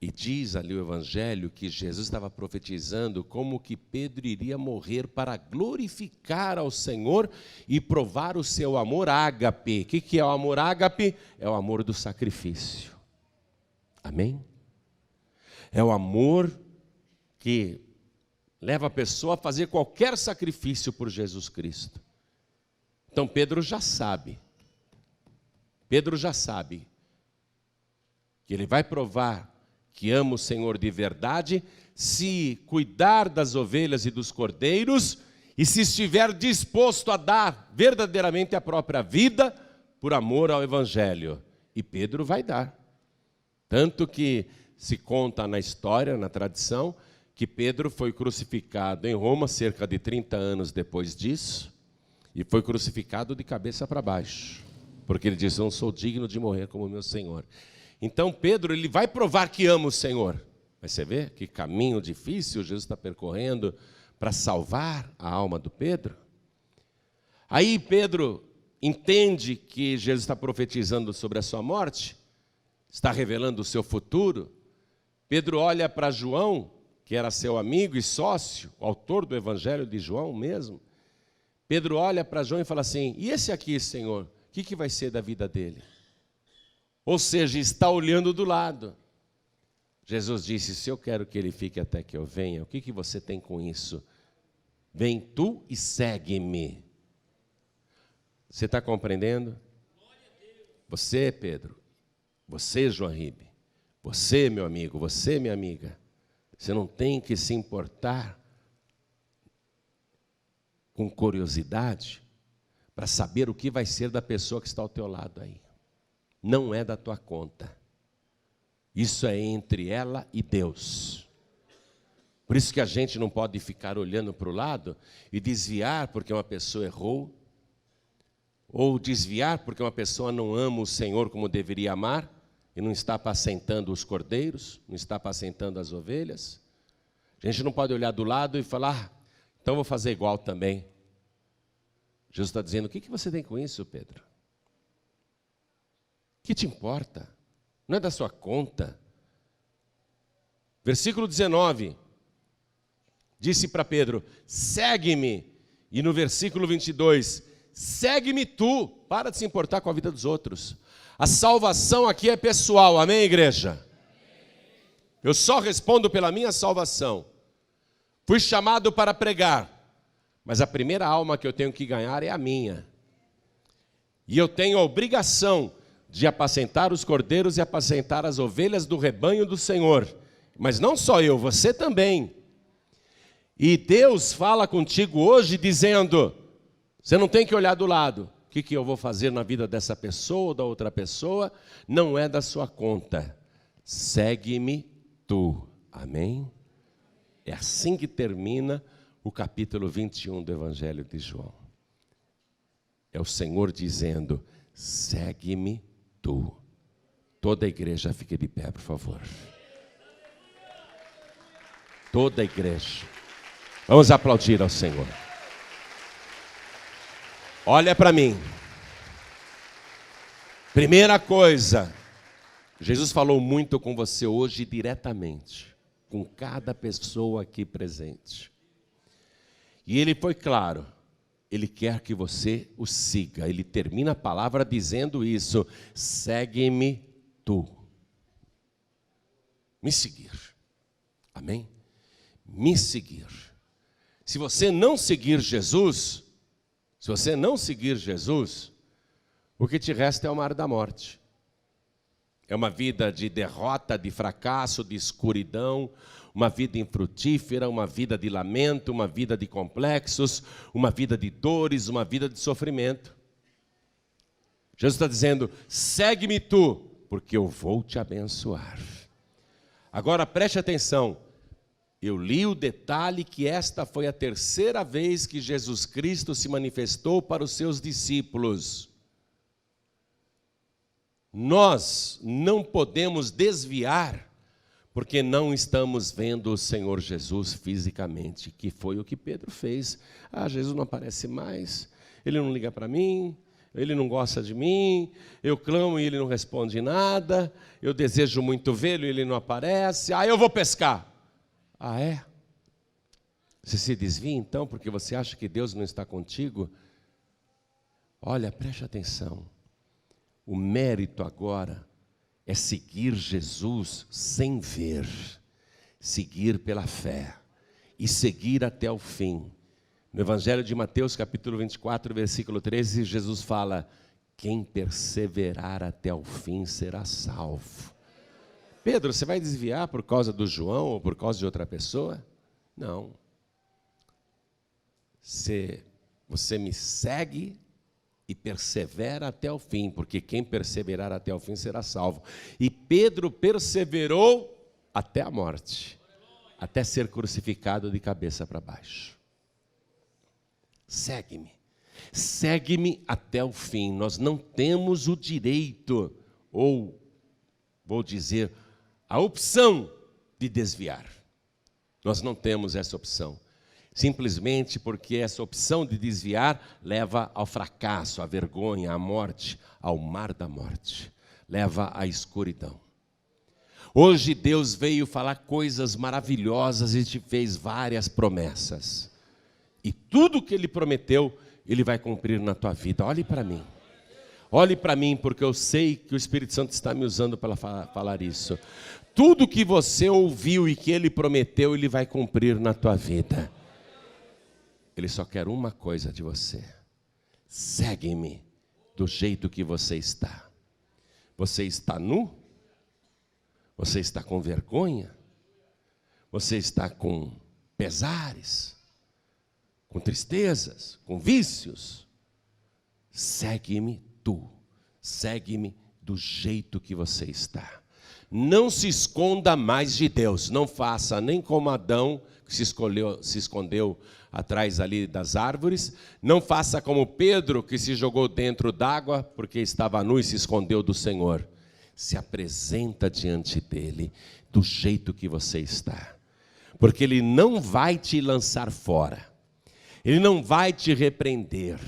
E diz ali o Evangelho que Jesus estava profetizando como que Pedro iria morrer para glorificar ao Senhor e provar o seu amor ágape. O que é o amor ágape? É o amor do sacrifício. Amém? É o amor que leva a pessoa a fazer qualquer sacrifício por Jesus Cristo. Então Pedro já sabe. Pedro já sabe que ele vai provar que ama o Senhor de verdade se cuidar das ovelhas e dos cordeiros e se estiver disposto a dar verdadeiramente a própria vida por amor ao Evangelho. E Pedro vai dar. Tanto que Se conta na história, na tradição, que Pedro foi crucificado em Roma cerca de 30 anos depois disso, e foi crucificado de cabeça para baixo, porque ele disse: eu não sou digno de morrer como meu Senhor. Então Pedro, ele vai provar que ama o Senhor. Mas você vê que caminho difícil Jesus está percorrendo para salvar a alma do Pedro. Aí Pedro entende que Jesus está profetizando sobre a sua morte, está revelando o seu futuro. Pedro olha para João, que era seu amigo e sócio, o autor do Evangelho de João mesmo. Pedro olha para João e fala assim: e esse aqui, Senhor, o que vai ser da vida dele? Ou seja, está olhando do lado. Jesus disse: se eu quero que ele fique até que eu venha, o que você tem com isso? Vem tu e segue-me. Você está compreendendo? Você, Pedro, você, João Ribe, você, meu amigo, você, minha amiga, você não tem que se importar com curiosidade para saber o que vai ser da pessoa que está ao teu lado aí. Não é da tua conta. Isso é entre ela e Deus. Por isso que a gente não pode ficar olhando para o lado e desviar porque uma pessoa errou, ou desviar porque uma pessoa não ama o Senhor como deveria amar, e não está apacentando os cordeiros, não está apacentando as ovelhas. A gente não pode olhar do lado e falar: então vou fazer igual também. Jesus está dizendo: o que você tem com isso, Pedro? O que te importa? Não é da sua conta. Versículo 19, disse para Pedro: segue-me. E no versículo 22, segue-me tu. Para de se importar com a vida dos outros. A salvação aqui é pessoal, amém, igreja? Eu só respondo pela minha salvação. Fui chamado para pregar, mas a primeira alma que eu tenho que ganhar é a minha. E eu tenho a obrigação de apacentar os cordeiros e apacentar as ovelhas do rebanho do Senhor. Mas não só eu, você também. E Deus fala contigo hoje dizendo: você não tem que olhar do lado. O que eu vou fazer na vida dessa pessoa ou da outra pessoa não é da sua conta. Segue-me tu. Amém? É assim que termina o capítulo 21 do Evangelho de João. É o Senhor dizendo: segue-me tu. Toda a igreja fique de pé, por favor. Toda a igreja. Vamos aplaudir ao Senhor. Olha para mim. Primeira coisa, Jesus falou muito com você hoje diretamente, com cada pessoa aqui presente. E ele foi claro, ele quer que você o siga. Ele termina a palavra dizendo isso: segue-me tu. Me seguir. Amém? Me seguir. Se você não seguir Jesus, o que te resta é o mar da morte. É uma vida de derrota, de fracasso, de escuridão, uma vida infrutífera, uma vida de lamento, uma vida de complexos, uma vida de dores, uma vida de sofrimento. Jesus está dizendo: segue-me tu, porque eu vou te abençoar. Agora preste atenção. Eu li o detalhe que esta foi a terceira vez que Jesus Cristo se manifestou para os seus discípulos. Nós não podemos desviar, porque não estamos vendo o Senhor Jesus fisicamente, que foi o que Pedro fez. Jesus não aparece mais, ele não liga para mim, ele não gosta de mim, eu clamo e ele não responde nada, eu desejo muito vê-lo e ele não aparece, eu vou pescar. É? Você se desvia então porque você acha que Deus não está contigo? Olha, preste atenção. O mérito agora é seguir Jesus sem ver, seguir pela fé e seguir até o fim. No Evangelho de Mateus, capítulo 24, versículo 13, Jesus fala: quem perseverar até o fim será salvo. Pedro, você vai desviar por causa do João ou por causa de outra pessoa? Não. Você me segue e persevera até o fim, porque quem perseverar até o fim será salvo. E Pedro perseverou até a morte, até ser crucificado de cabeça para baixo. Segue-me. Segue-me até o fim. Nós não temos o direito, ou vou dizer, a opção de desviar. Nós não temos essa opção. Simplesmente porque essa opção de desviar leva ao fracasso, à vergonha, à morte, ao mar da morte. Leva à escuridão. Hoje Deus veio falar coisas maravilhosas e te fez várias promessas. E tudo que Ele prometeu, Ele vai cumprir na tua vida. Olhe para mim. Olhe para mim, porque eu sei que o Espírito Santo está me usando para falar isso. Tudo que você ouviu e que Ele prometeu, Ele vai cumprir na tua vida. Ele só quer uma coisa de você. Segue-me do jeito que você está. Você está nu? Você está com vergonha? Você está com pesares? Com tristezas? Com vícios? Segue-me tu. Segue-me do jeito que você está. Não se esconda mais de Deus. Não faça nem como Adão, que se escondeu atrás ali das árvores. Não faça como Pedro, que se jogou dentro d'água, porque estava nu e se escondeu do Senhor. Se apresenta diante dele do jeito que você está. Porque Ele não vai te lançar fora. Ele não vai te repreender.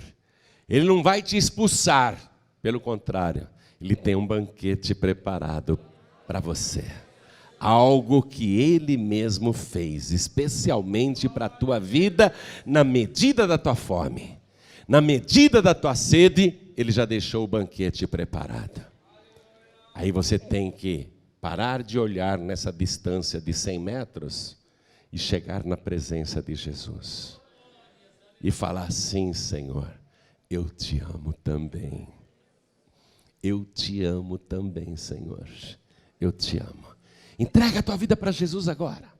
Ele não vai te expulsar. Pelo contrário, Ele tem um banquete preparado para você. Algo que Ele mesmo fez, especialmente para a tua vida, na medida da tua fome. Na medida da tua sede, Ele já deixou o banquete preparado. Aí você tem que parar de olhar nessa distância de 100 metros e chegar na presença de Jesus. E falar assim: Senhor, eu te amo também. Eu te amo também, Senhor. Eu te amo. Entrega a tua vida para Jesus agora.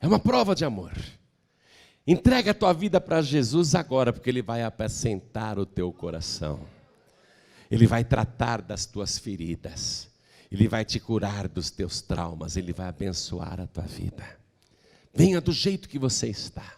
É uma prova de amor. Entrega a tua vida para Jesus agora, porque Ele vai apacentar o teu coração. Ele vai tratar das tuas feridas. Ele vai te curar dos teus traumas. Ele vai abençoar a tua vida. Venha do jeito que você está.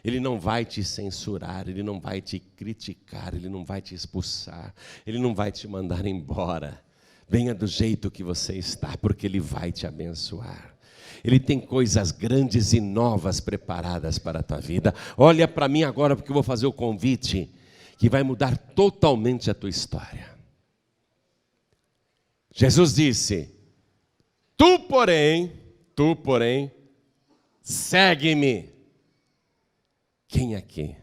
Ele não vai te censurar, Ele não vai te criticar, Ele não vai te expulsar, Ele não vai te mandar embora. Venha do jeito que você está, porque Ele vai te abençoar. Ele tem coisas grandes e novas preparadas para a tua vida. Olha para mim agora, porque eu vou fazer o convite que vai mudar totalmente a tua história. Jesus disse: tu, porém, segue-me. Quem aqui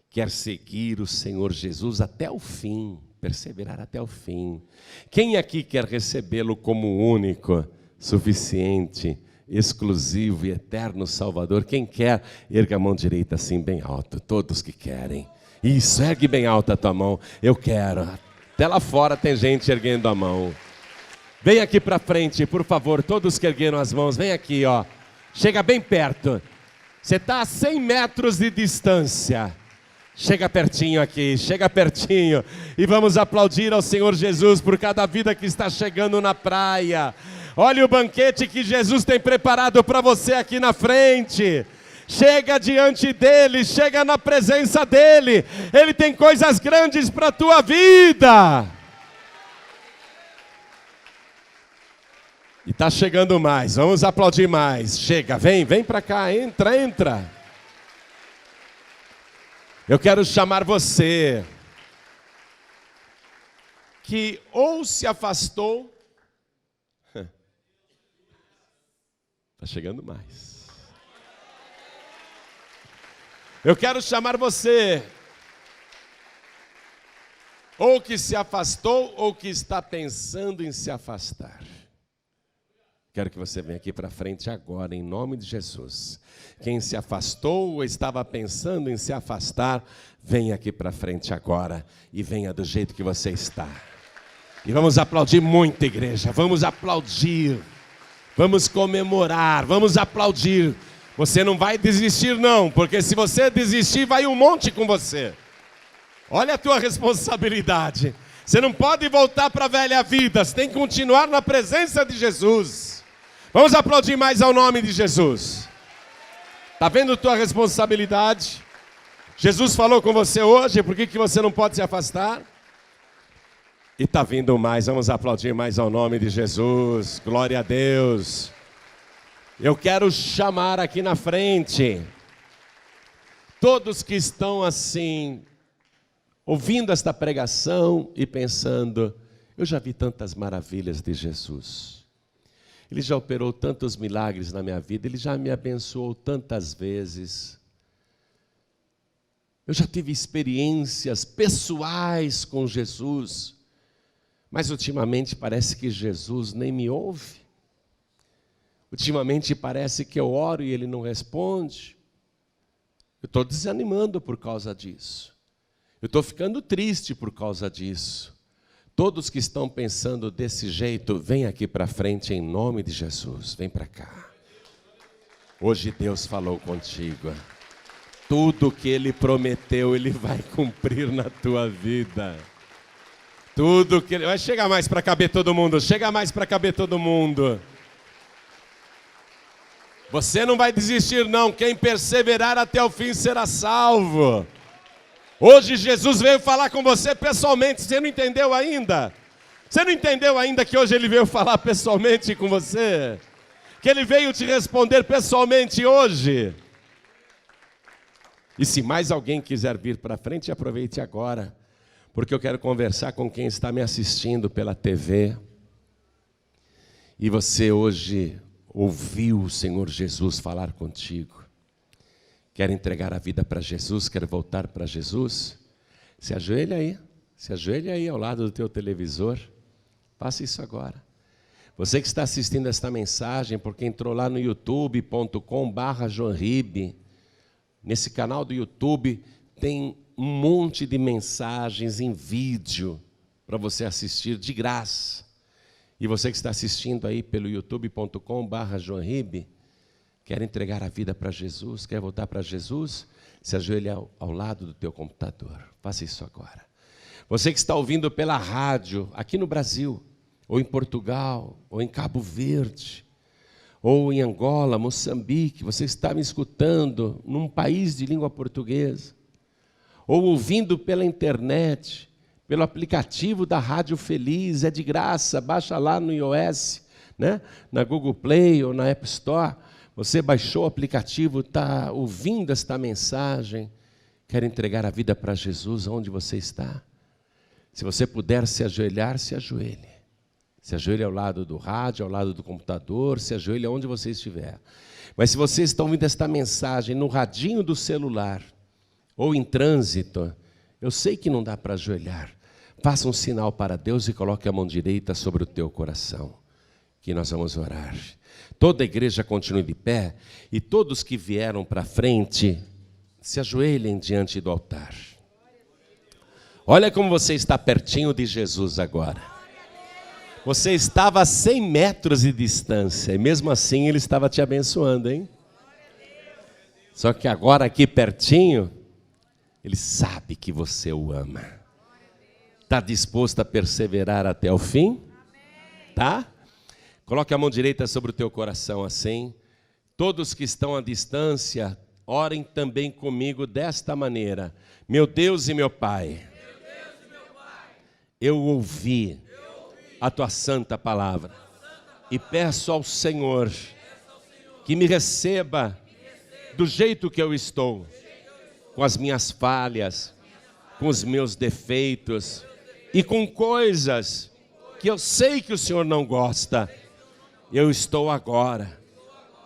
quer seguir o Senhor Jesus até o fim, perseverar até o fim? Quem aqui quer recebê-lo como único, suficiente, exclusivo e eterno Salvador? Quem quer, erga a mão direita assim bem alto. Todos que querem. Isso, ergue bem alta a tua mão. Eu quero. Até lá fora tem gente erguendo a mão. Vem aqui para frente, por favor. Todos que ergueram as mãos, vem aqui, ó. Chega bem perto. Você está a 100 metros de distância. Chega pertinho aqui, chega pertinho. E vamos aplaudir ao Senhor Jesus por cada vida que está chegando na praia. Olha o banquete que Jesus tem preparado para você aqui na frente. Chega diante dEle, chega na presença dEle. Ele tem coisas grandes para a tua vida. E está chegando mais, vamos aplaudir mais. Chega, vem para cá, entra. Eu quero chamar você que ou se afastou. Está chegando mais. Eu quero chamar você ou que se afastou ou que está pensando em se afastar. Quero que você venha aqui para frente agora, em nome de Jesus. Quem se afastou ou estava pensando em se afastar, venha aqui para frente agora e venha do jeito que você está. E vamos aplaudir muito, igreja. Vamos aplaudir. Vamos comemorar. Vamos aplaudir. Você não vai desistir não, porque se você desistir, vai um monte com você. Olha a tua responsabilidade. Você não pode voltar para a velha vida. Você tem que continuar na presença de Jesus. Vamos aplaudir mais ao nome de Jesus. Está vendo tua responsabilidade? Jesus falou com você hoje, por que você não pode se afastar? E está vindo mais, vamos aplaudir mais ao nome de Jesus. Glória a Deus. Eu quero chamar aqui na frente todos que estão assim, ouvindo esta pregação e pensando, eu já vi tantas maravilhas de Jesus. Ele já operou tantos milagres na minha vida, Ele já me abençoou tantas vezes. Eu já tive experiências pessoais com Jesus, mas ultimamente parece que Jesus nem me ouve. Ultimamente parece que eu oro e Ele não responde. Eu estou desanimando por causa disso. Eu estou ficando triste por causa disso. Todos que estão pensando desse jeito, vem aqui para frente em nome de Jesus. Vem para cá. Hoje Deus falou contigo. Tudo que Ele prometeu, Ele vai cumprir na tua vida. Tudo que Ele... Vai chegar mais para caber todo mundo. Chega mais para caber todo mundo. Você não vai desistir não. Quem perseverar até o fim será salvo. Hoje Jesus veio falar com você pessoalmente. Você não entendeu ainda? Você não entendeu ainda que hoje Ele veio falar pessoalmente com você? Que Ele veio te responder pessoalmente hoje? E se mais alguém quiser vir para frente, aproveite agora. Porque eu quero conversar com quem está me assistindo pela TV. E você hoje ouviu o Senhor Jesus falar contigo. Quer entregar a vida para Jesus? Quer voltar para Jesus? Se ajoelha aí. Se ajoelha aí ao lado do teu televisor. Faça isso agora. Você que está assistindo esta mensagem, porque entrou lá no youtube.com/JoãoRibe. Nesse canal do YouTube tem um monte de mensagens em vídeo para você assistir de graça. E você que está assistindo aí pelo youtube.com/JoãoRibe, quer entregar a vida para Jesus, quer voltar para Jesus? Se ajoelhe ao lado do teu computador. Faça isso agora. Você que está ouvindo pela rádio, aqui no Brasil, ou em Portugal, ou em Cabo Verde, ou em Angola, Moçambique, você está me escutando num país de língua portuguesa, ou ouvindo pela internet, pelo aplicativo da Rádio Feliz, é de graça, baixa lá no iOS, né? Na Google Play ou na App Store, você baixou o aplicativo, está ouvindo esta mensagem, quer entregar a vida para Jesus, onde você está? Se você puder se ajoelhar, se ajoelhe. Se ajoelhe ao lado do rádio, ao lado do computador, se ajoelhe onde você estiver. Mas se você está ouvindo esta mensagem no radinho do celular, ou em trânsito, eu sei que não dá para ajoelhar. Faça um sinal para Deus e coloque a mão direita sobre o teu coração, que nós vamos orar. Toda a igreja continue de pé e todos que vieram para frente, se ajoelhem diante do altar. Olha como você está pertinho de Jesus agora. Você estava a 100 metros de distância e mesmo assim Ele estava te abençoando, hein? Só que agora aqui pertinho, Ele sabe que você o ama. Está disposto a perseverar até o fim? Tá? Coloque a mão direita sobre o teu coração assim. Todos que estão à distância, orem também comigo desta maneira. Meu Deus e meu Pai, eu ouvi a tua santa palavra e peço ao Senhor que me receba do jeito que eu estou, com as minhas falhas, com os meus defeitos e com coisas que eu sei que o Senhor não gosta. Eu estou agora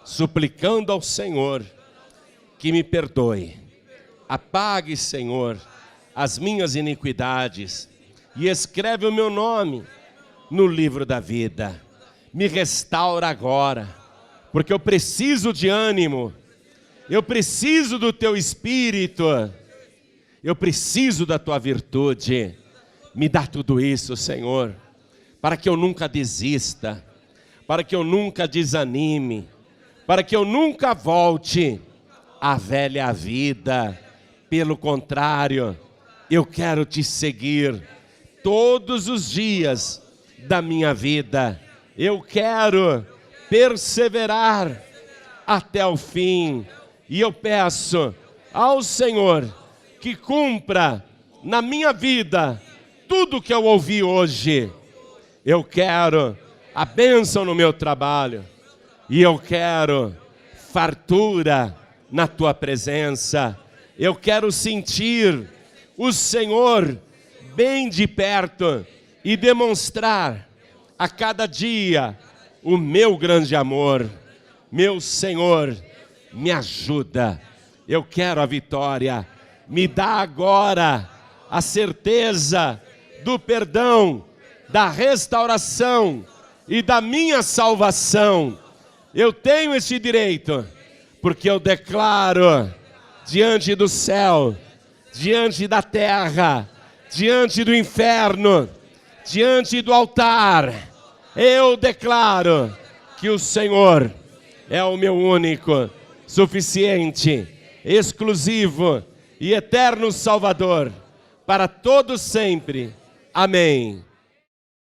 suplicando ao Senhor que me perdoe. Apague, Senhor, as minhas iniquidades e escreve o meu nome no livro da vida. Me restaura agora, porque eu preciso de ânimo, eu preciso do teu Espírito, eu preciso da tua virtude. Me dá tudo isso, Senhor, para que eu nunca desista, para que eu nunca desanime, para que eu nunca volte à velha vida. Pelo contrário, eu quero te seguir todos os dias da minha vida. Eu quero perseverar até o fim. E eu peço ao Senhor que cumpra na minha vida tudo que eu ouvi hoje. Eu quero a bênção no meu trabalho. E eu quero fartura na tua presença. Eu quero sentir o Senhor bem de perto e demonstrar a cada dia o meu grande amor. Meu Senhor, me ajuda. Eu quero a vitória. Me dá agora a certeza do perdão, da restauração e da minha salvação. Eu tenho esse direito, porque eu declaro diante do céu, diante da terra, diante do inferno, diante do altar, eu declaro que o Senhor é o meu único, suficiente, exclusivo e eterno Salvador, para todos sempre. Amém.